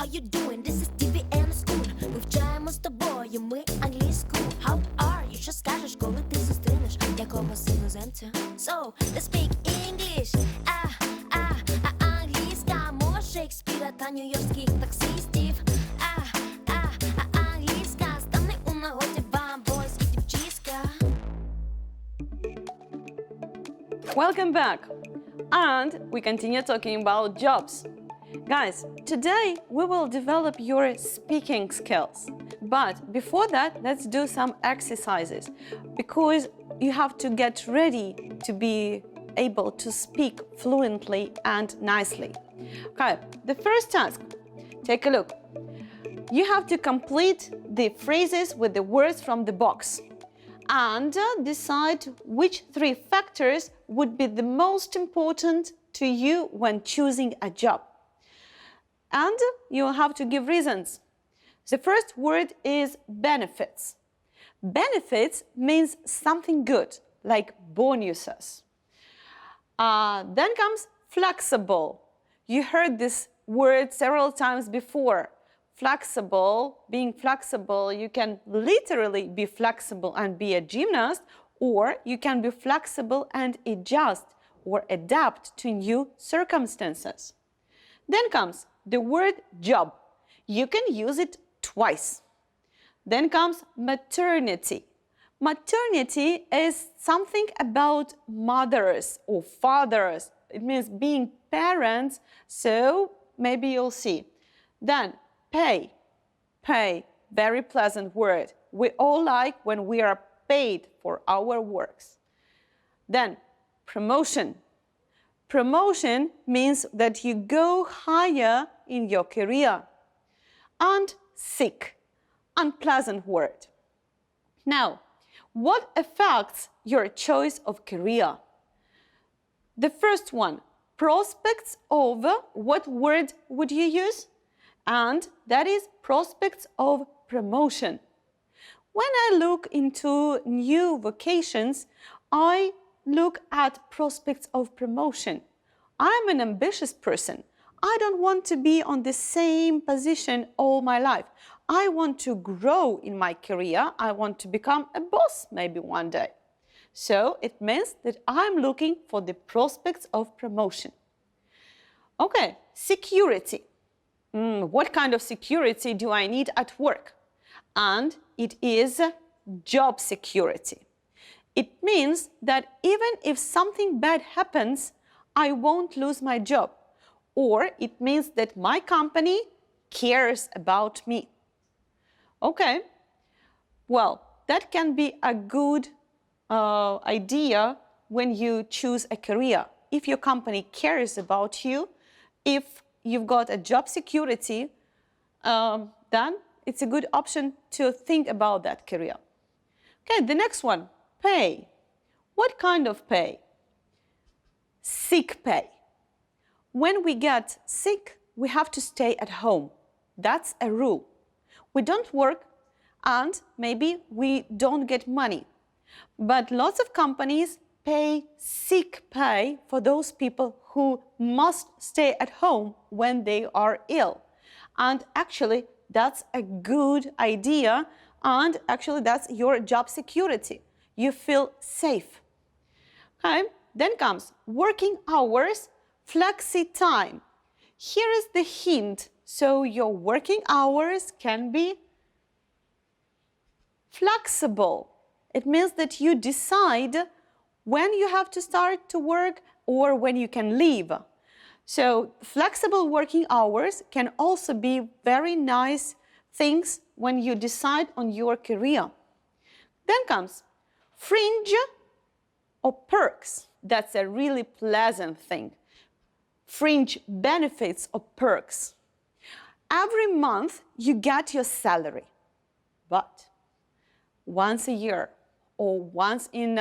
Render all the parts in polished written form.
how you doing? This is TV and school. Вивчаємо з тобою ми англійську. How are you? Що скажеш, коли ти зустрінеш якогось іноземця? So, let's speak English. Англійська мова Шекспіра та нью-йоркських таксистів. Англійська стане у нагоді вам, бойс і дівчиська. Welcome back. And we continue talking about jobs. Guys, today we will develop your speaking skills. But before that, let's do some exercises because you have to get ready to be able to speak fluently and nicely. Okay, the first task, take a look. You have to complete the phrases with the words from the box and decide which 3 factors would be the most important to you when choosing a job. And you'll have to give reasons. The first word is benefits. Benefits means something good, like bonuses. Then comes flexible. You heard this word several times before. Flexible, being flexible, you can literally be flexible and be a gymnast, or you can be flexible and adjust or adapt to new circumstances. Then comes the word job. You can use it twice. Then comes maternity. Maternity is something about mothers or fathers. It means being parents, so maybe you'll see. Then pay. Pay, very pleasant word. We all like when we are paid for our works. Then promotion. Promotion means that you go higher in your career. And sick, unpleasant word. Now, what affects your choice of career? The first one, prospects of, what word would you use? And that is prospects of promotion. When I look into new vocations, I look at prospects of promotion. I'm an ambitious person. I don't want to be on the same position all my life. I want to grow in my career. I want to become a boss maybe one day. So it means that I'm looking for the prospects of promotion. Okay, security. What kind of security do I need at work? And it is job security. It means that even if something bad happens, I won't lose my job. Or it means that my company cares about me. Okay, well, that can be a good idea when you choose a career. If your company cares about you, if you've got a job security, then it's a good option to think about that career. Okay, the next one, pay. What kind of pay? Sick pay. When we get sick, we have to stay at home. That's a rule. We don't work and maybe we don't get money. But lots of companies pay sick pay for those people who must stay at home when they are ill. And actually, that's a good idea. And actually, that's your job security. You feel safe. Okay, then comes working hours, flexi time. Here is the hint. So your working hours can be flexible. It means that you decide when you have to start to work or when you can leave. So flexible working hours can also be very nice things when you decide on your career. Then comes fringe or perks. That's a really pleasant thing. Fringe benefits or perks. Every month you get your salary, but once a year or once in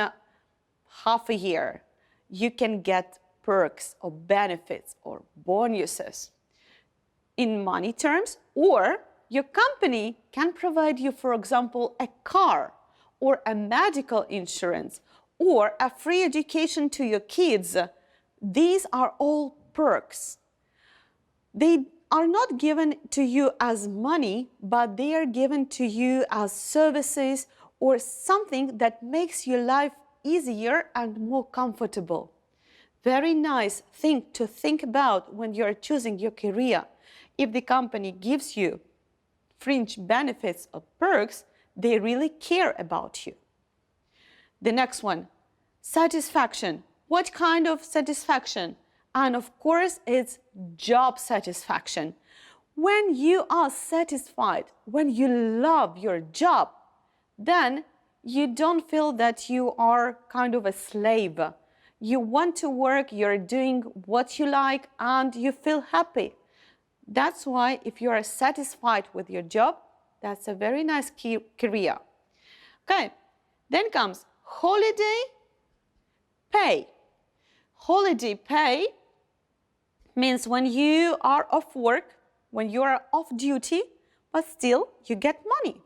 half a year, you can get perks or benefits or bonuses in money terms, or your company can provide you, for example, a car or a medical insurance or a free education to your kids. These are all perks. They are not given to you as money, but they are given to you as services or something that makes your life easier and more comfortable. Very nice thing to think about when you're choosing your career. If the company gives you fringe benefits or perks, they really care about you. The next one, satisfaction. What kind of satisfaction? And of course, it's job satisfaction. When you are satisfied, when you love your job, then you don't feel that you are kind of a slave. You want to work, you're doing what you like, and you feel happy. That's why if you are satisfied with your job, that's a very nice career. Okay, then comes holiday pay. Holiday pay means when you are off work, when you are off duty, but still you get money.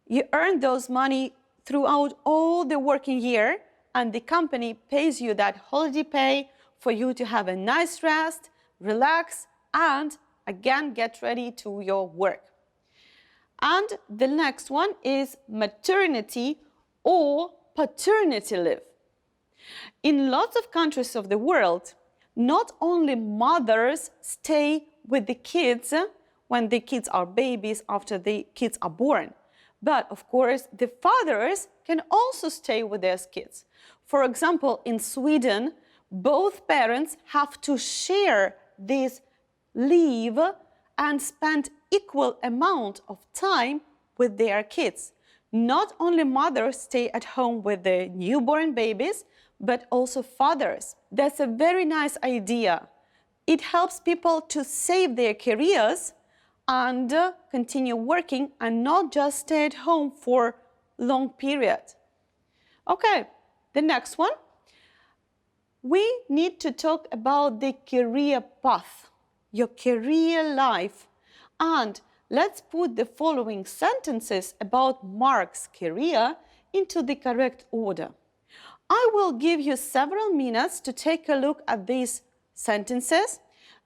You earn those money throughout all the working year, and the company pays you that holiday pay for you to have a nice rest, relax, and again get ready to your work. And the next one is maternity or paternity leave. In lots of countries of the world, not only mothers stay with the kids when the kids are babies, after the kids are born, but of course the fathers can also stay with their kids. For example, in Sweden, both parents have to share this leave and spend equal amount of time with their kids. Not only mothers stay at home with the newborn babies, but also fathers. That's a very nice idea. It helps people to save their careers and continue working and not just stay at home for long period. Okay, the next one. We need to talk about the career path, your career life. And let's put the following sentences about Mark's career into the correct order. I will give you several minutes to take a look at these sentences,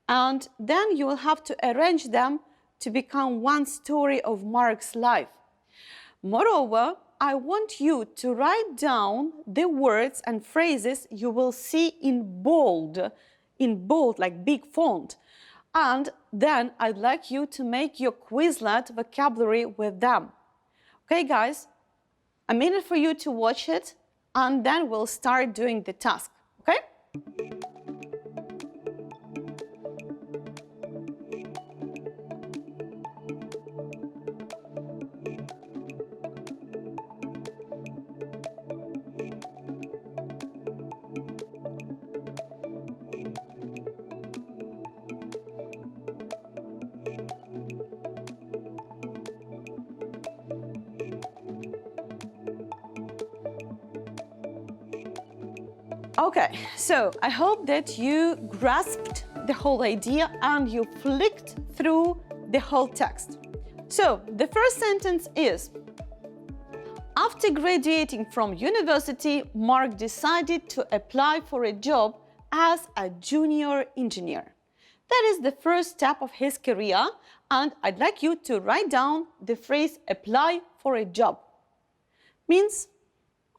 and then you will have to arrange them to become one story of Mark's life. Moreover, I want you to write down the words and phrases you will see in bold, like big font. And then I'd like you to make your Quizlet vocabulary with them. Okay, guys? A minute for you to watch it, and then we'll start doing the task, okay? Okay, so I hope that you grasped the whole idea and you flicked through the whole text. So the first sentence is, after graduating from university, Mark decided to apply for a job as a junior engineer. That is the first step of his career, and I'd like you to write down the phrase apply for a job. Means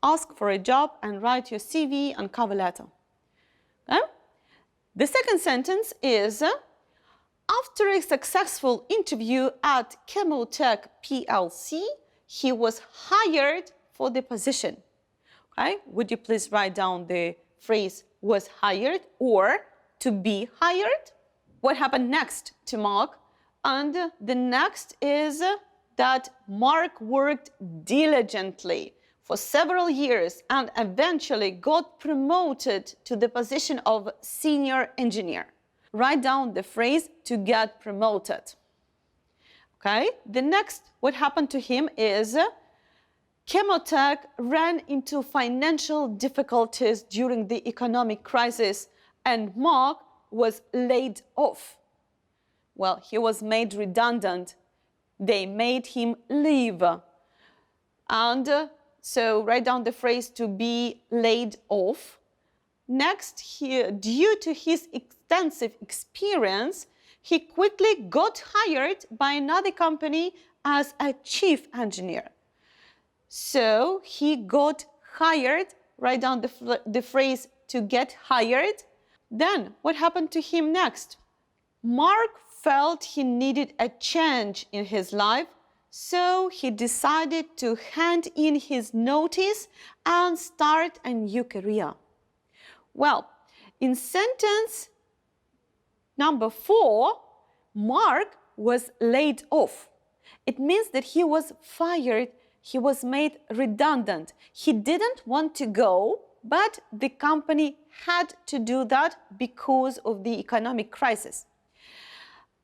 ask for a job and write your CV and cover letter. Okay? The second sentence is, after a successful interview at Chemotech PLC, he was hired for the position. Okay? Would you please write down the phrase was hired or to be hired? What happened next to Mark? And the next is that Mark worked diligently for several years and eventually got promoted to the position of senior engineer. Write down the phrase to get promoted. Okay, the next, what happened to him is Chemotech ran into financial difficulties during the economic crisis and Mark was laid off. Well, he was made redundant. They made him leave. And so write down the phrase to be laid off. Next, due to his extensive experience, he quickly got hired by another company as a chief engineer. So he got hired, write down the phrase to get hired. Then what happened to him next? Mark felt he needed a change in his life, so he decided to hand in his notice and start a new career. Well, in sentence number 4, Mark was laid off. It means that he was fired, he was made redundant. He didn't want to go, but the company had to do that because of the economic crisis.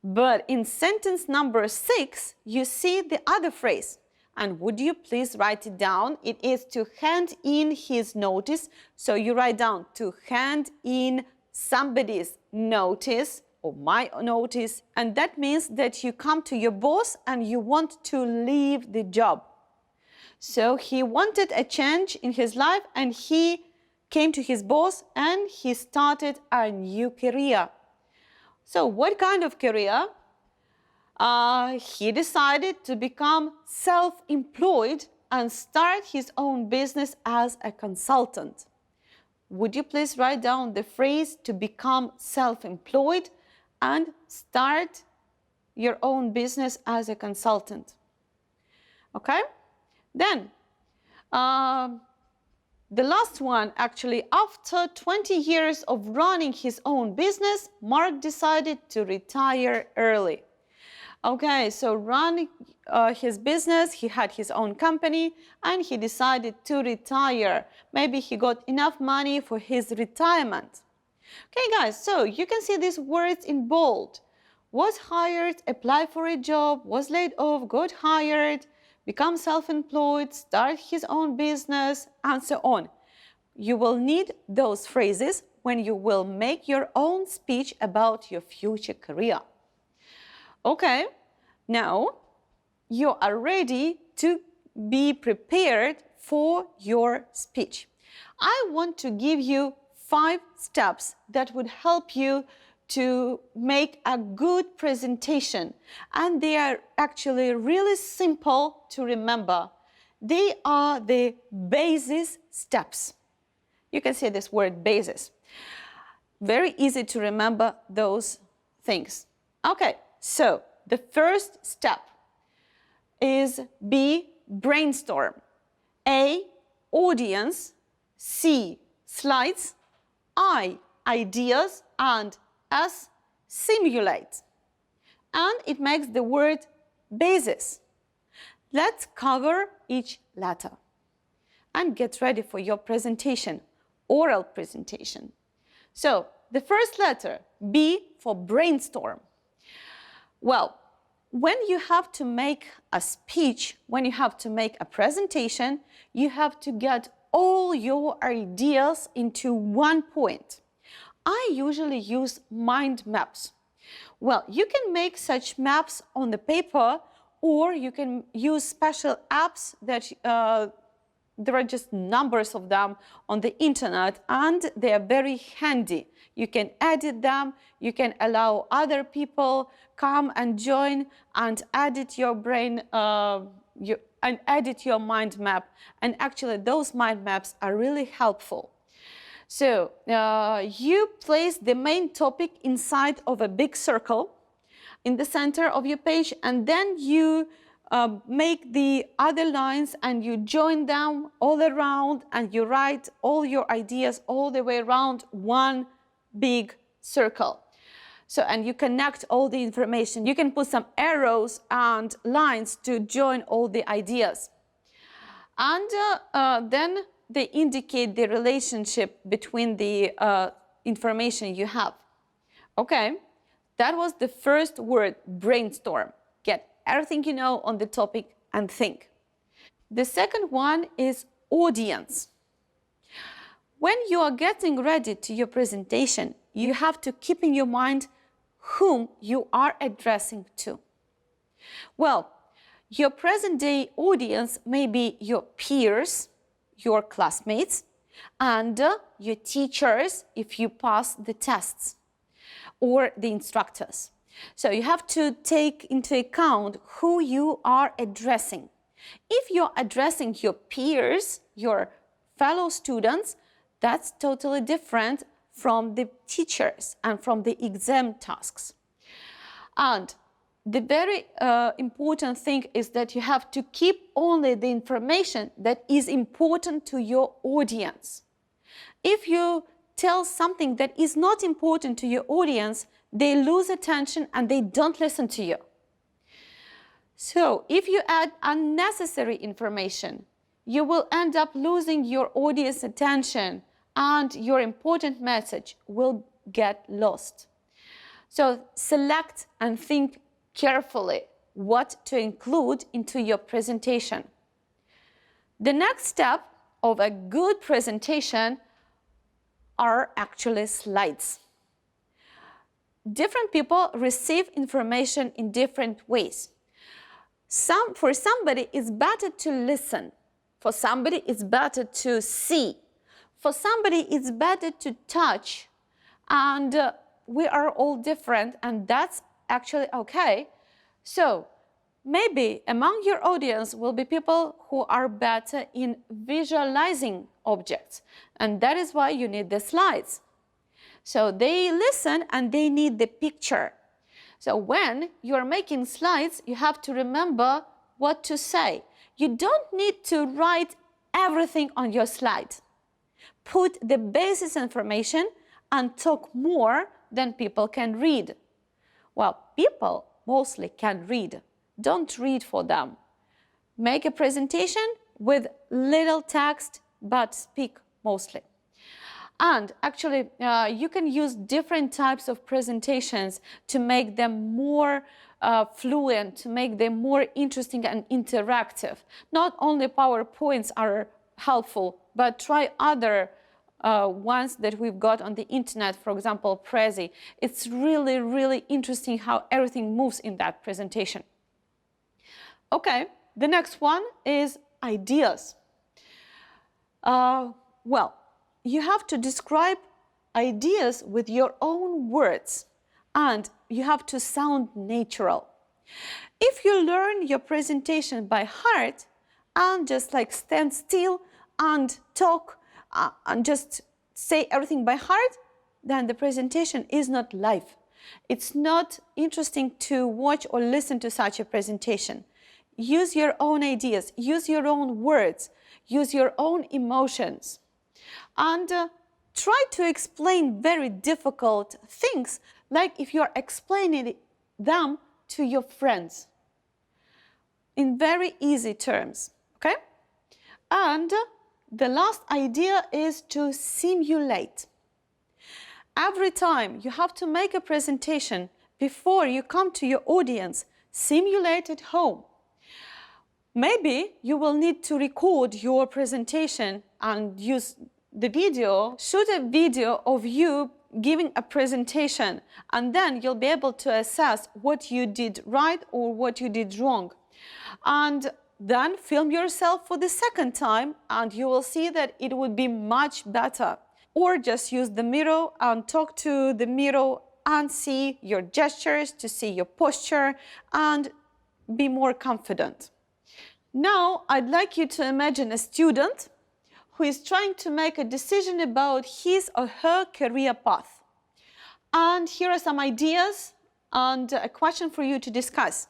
But in sentence number 6, you see the other phrase. And would you please write it down? It is to hand in his notice. So you write down to hand in somebody's notice or my notice. And that means that you come to your boss and you want to leave the job. So he wanted a change in his life and he came to his boss and he started a new career. So what kind of career? He decided to become self-employed and start his own business as a consultant. Would you please write down the phrase to become self-employed and start your own business as a consultant? Okay? Then, the last one, actually, after 20 years of running his own business, Mark decided to retire early. Okay, so running his business, he had his own company, and he decided to retire. Maybe he got enough money for his retirement. Okay, guys, so you can see these words in bold. Was hired, apply for a job, was laid off, got hired, become self-employed, start his own business, and so on. You will need those phrases when you will make your own speech about your future career. Okay, now you are ready to be prepared for your speech. I want to give you 5 steps that would help you to make a good presentation, and they are actually really simple to remember. They are the basis steps. You can say this word basis. Very easy to remember those things. Okay, so the first step is B, brainstorm. A, audience. C, slides. I, ideas. And S, simulate. And it makes the word basis. Let's cover each letter and get ready for your presentation, oral presentation. So the first letter, B, for brainstorm. Well, when you have to make a speech, when you have to make a presentation, you have to get all your ideas into one point. I usually use mind maps. Well, you can make such maps on the paper, or you can use special apps that there are just numbers of them on the internet, and they are very handy. You can edit them, you can allow other people come and join and edit your brain, and edit your mind map. And actually, those mind maps are really helpful. So you place the main topic inside of a big circle in the center of your page, and then you make the other lines and you join them all around, and you write all your ideas all the way around one big circle. So, and you connect all the information. You can put some arrows and lines to join all the ideas. And then they indicate the relationship between the information you have. Okay, that was the first word, brainstorm. Get everything you know on the topic and think. The second one is audience. When you are getting ready to your presentation, you have to keep in your mind whom you are addressing to. Well, your present-day audience may be your peers, your classmates, and your teachers if you pass the tests, or the instructors. So you have to take into account who you are addressing. If you're addressing your peers, your fellow students, that's totally different from the teachers and from the exam tasks. And the very important thing is that you have to keep only the information that is important to your audience. If you tell something that is not important to your audience, they lose attention and they don't listen to you. So if you add unnecessary information, you will end up losing your audience attention and your important message will get lost. So select and think carefully what to include into your presentation. The next step of a good presentation are actually slides. Different people receive information in different ways. For somebody, it's better to listen. For somebody, it's better to see. For somebody, it's better to touch. And we are all different, and that's actually okay. So maybe among your audience will be people who are better in visualizing objects, and that is why you need the slides. So they listen and they need the picture. So when you're making slides, you have to remember what to say. You don't need to write everything on your slide. Put the basis information and talk more than people can read. Well, people mostly can read. Don't read for them. Make a presentation with little text, but speak mostly. And actually, you can use different types of presentations to make them more fluent, to make them more interesting and interactive. Not only PowerPoints are helpful, but try other ones that we've got on the internet, for example, Prezi. It's really, really interesting how everything moves in that presentation. Okay, the next one is ideas. Well, you have to describe ideas with your own words, and you have to sound natural. If you learn your presentation by heart and just like stand still and talk and just say everything by heart, then the presentation is not live. It's not interesting to watch or listen to such a presentation. Use your own ideas, use your own words, use your own emotions. And try to explain very difficult things, like if you're explaining them to your friends in very easy terms, okay? And the last idea is to simulate. Every time you have to make a presentation before you come to your audience, simulate at home. Maybe you will need to record your presentation and use the video, shoot a video of you giving a presentation, and then you'll be able to assess what you did right or what you did wrong. And then film yourself for the second time, and you will see that it would be much better. Or just use the mirror and talk to the mirror and see your gestures, to see your posture, and be more confident. Now, I'd like you to imagine a student who is trying to make a decision about his or her career path. And here are some ideas and a question for you to discuss.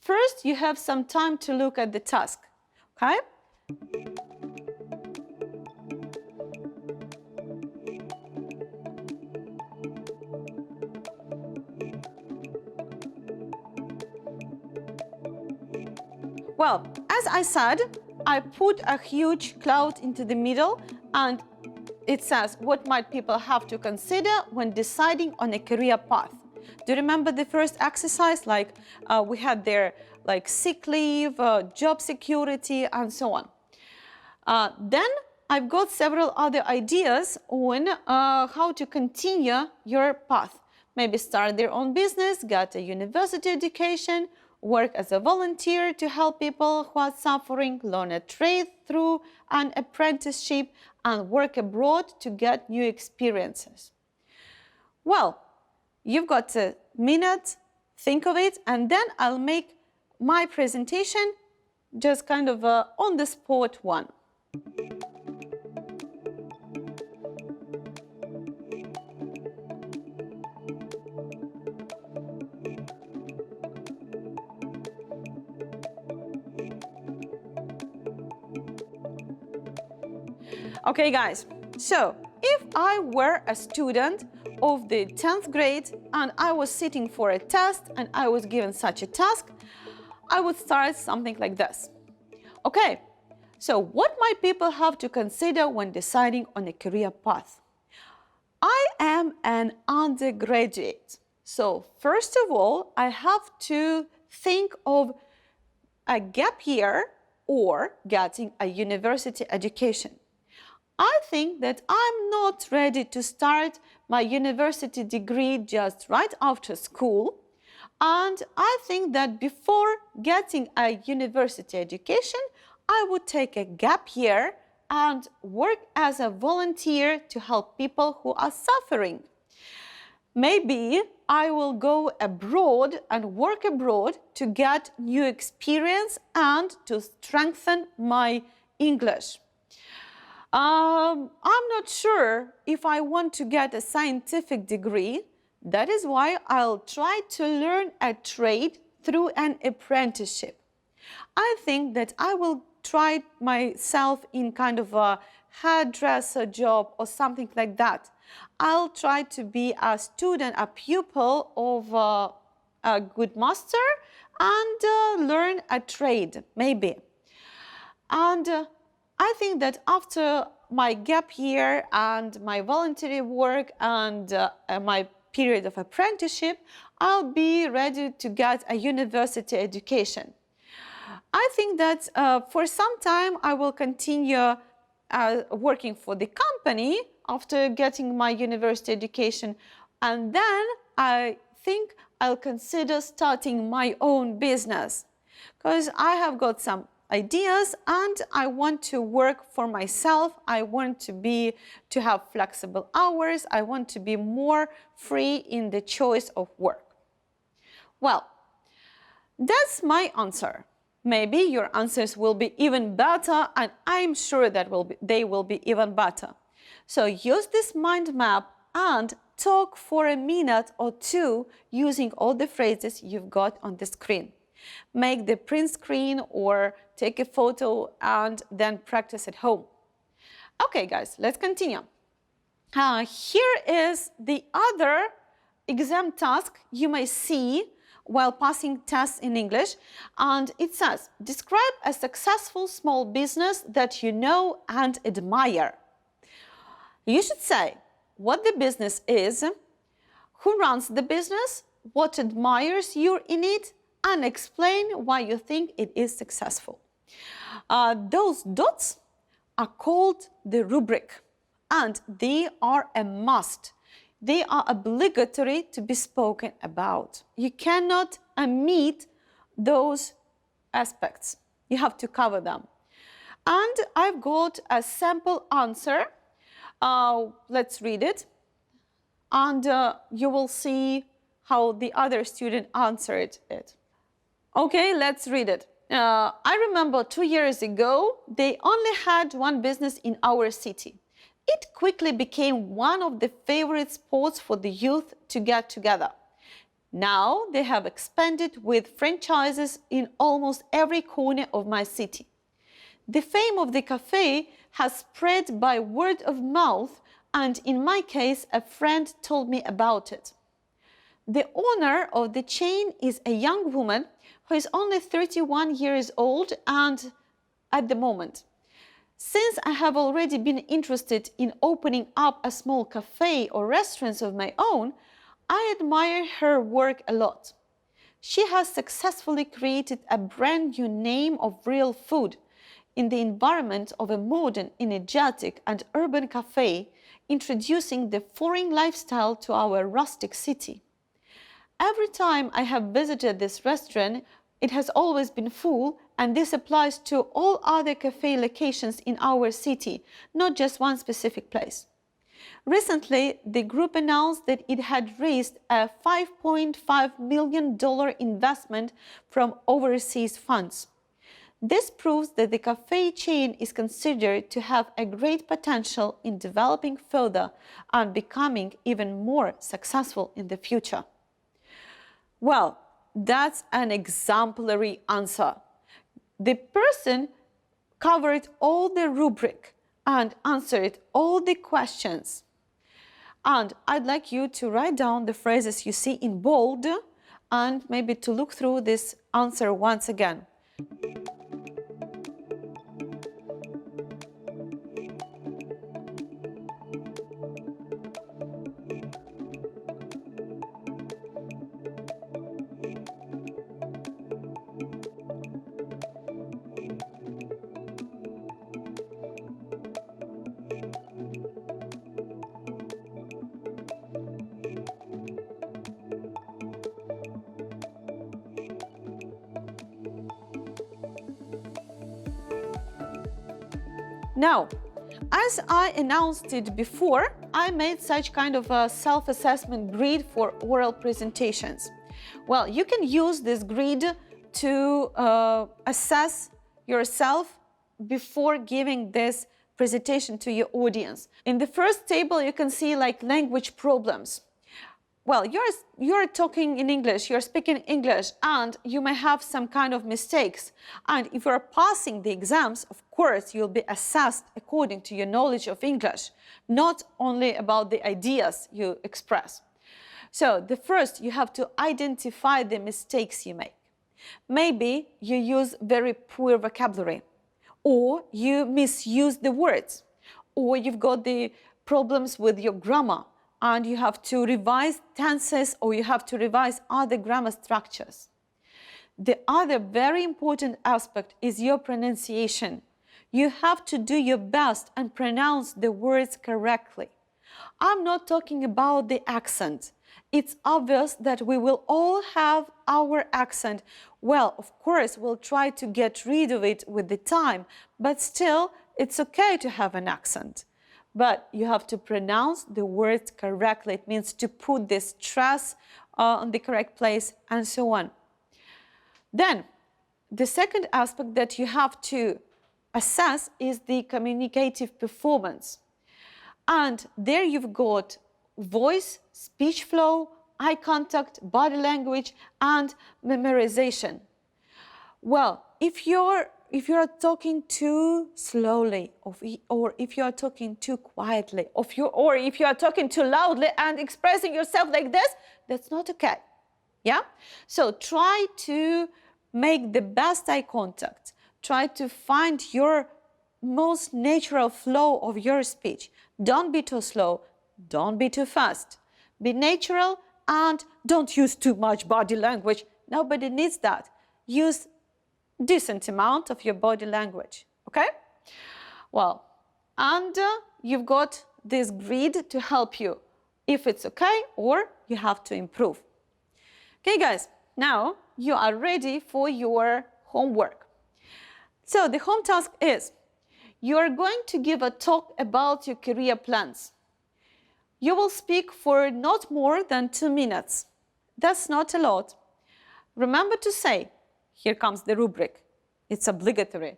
First, you have some time to look at the task, okay? Well, as I said, I put a huge cloud into the middle, and it says what might people have to consider when deciding on a career path. Do you remember the first exercise? Like we had there like sick leave, job security, and so on. Then I've got several other ideas on how to continue your path. Maybe start their own business, get a university education, work as a volunteer to help people who are suffering, learn a trade through an apprenticeship, and work abroad to get new experiences. Well, you've got a minute think of it, and then I'll make my presentation just kind of on the spot one. Okay, guys, so if I were a student of the 10th grade and I was sitting for a test and I was given such a task, I would start something like this. Okay, so what might people have to consider when deciding on a career path? I am an undergraduate. So first of all, I have to think of a gap year or getting a university education. I think that I'm not ready to start my university degree just right after school. And I think that before getting a university education, I would take a gap year and work as a volunteer to help people who are suffering. Maybe I will go abroad and work abroad to get new experience and to strengthen my English. I'm not sure if I want to get a scientific degree. That is why I'll try to learn a trade through an apprenticeship. I think that I will try myself in kind of a hairdresser job or something like that. I'll try to be a student, a pupil of a good master and learn a trade, maybe. And I think that after my gap year and my voluntary work and my period of apprenticeship, I'll be ready to get a university education. I think that for some time I will continue working for the company after getting my university education, and then I think I'll consider starting my own business because I have got some ideas and I want to work for myself. I want to have flexible hours. I want to be more free in the choice of work. Well, that's my answer. Maybe your answers will be even better, and I'm sure that they will be even better. So use this mind map and talk for a minute or two using all the phrases you've got on the screen. Make the print screen or take a photo and then practice at home. Okay, guys, let's continue. Here is the other exam task you may see while passing tests in English, and it says, describe a successful small business that you know and admire. You should say what the business is, who runs the business, what admires you in it, and explain why you think it is successful. Those dots are called the rubric, and they are a must. They are obligatory to be spoken about. You cannot omit those aspects. You have to cover them. And I've got a sample answer. Let's read it. And you will see how the other student answered it. Okay, let's read it. I remember 2 years ago, they only had one business in our city. It quickly became one of the favorite spots for the youth to get together. Now they have expanded with franchises in almost every corner of my city. The fame of the cafe has spread by word of mouth, and in my case, a friend told me about it. The owner of the chain is a young woman who is only 31 years old and at the moment. Since I have already been interested in opening up a small cafe or restaurant of my own, I admire her work a lot. She has successfully created a brand new name of real food in the environment of a modern, energetic and urban cafe, introducing the foreign lifestyle to our rustic city. Every time I have visited this restaurant, it has always been full, and this applies to all other cafe locations in our city, not just one specific place. Recently, the group announced that it had raised a $5.5 million investment from overseas funds. This proves that the cafe chain is considered to have a great potential in developing further and becoming even more successful in the future. Well, that's an exemplary answer. The person covered all the rubric and answered all the questions. And I'd like you to write down the phrases you see in bold and maybe to look through this answer once again. Now, as I announced it before, I made such kind of a self-assessment grid for oral presentations. Well, you can use this grid to assess yourself before giving this presentation to your audience. In the first table, you can see like language problems. Well, you're talking in English, you're speaking English, and you may have some kind of mistakes. And if you're passing the exams, of course, you'll be assessed according to your knowledge of English, not only about the ideas you express. So the first, you have to identify the mistakes you make. Maybe you use very poor vocabulary, or you misuse the words, or you've got the problems with your grammar, and you have to revise tenses or you have to revise other grammar structures. The other very important aspect is your pronunciation. You have to do your best and pronounce the words correctly. I'm not talking about the accent. It's obvious that we will all have our accent. Well, of course, we'll try to get rid of it with the time, but still, it's okay to have an accent. But you have to pronounce the words correctly. It means to put the stress on the correct place and so on. Then, the second aspect that you have to assess is the communicative performance. And there you've got voice, speech flow, eye contact, body language, and memorization. Well, if you're talking too slowly, or if you are talking too quietly, or if you are talking too loudly and expressing yourself like this, that's not okay. Yeah? So try to make the best eye contact. Try to find your most natural flow of your speech. Don't be too slow. Don't be too fast. Be natural and don't use too much body language. Nobody needs that. Use decent amount of your body language, okay? Well, and you've got this grid to help you if it's okay or you have to improve. Okay, guys, now you are ready for your homework. So the home task is, you are going to give a talk about your career plans. You will speak for not more than 2 minutes. That's not a lot. Remember to say, here comes the rubric. It's obligatory.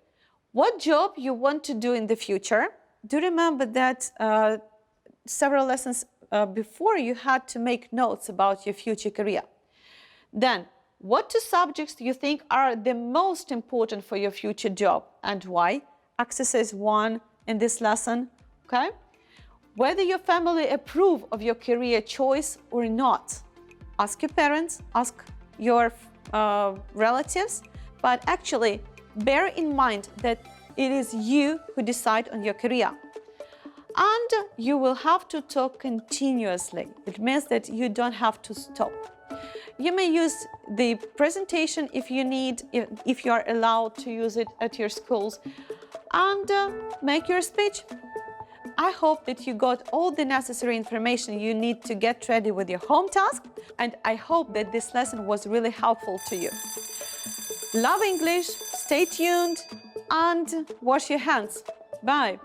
What job you want to do in the future? Do remember that several lessons before you had to make notes about your future career. Then, what 2 subjects do you think are the most important for your future job and why? Exercise 1 in this lesson, okay? Whether your family approve of your career choice or not. Ask your parents, ask your relatives, but actually bear in mind that it is you who decide on your career. And you will have to talk continuously. It means that you don't have to stop. You may use the presentation if you need, if you are allowed to use it at your schools, and make your speech. I hope that you got all the necessary information you need to get ready with your home task, and I hope that this lesson was really helpful to you. Love English, stay tuned, and wash your hands. Bye.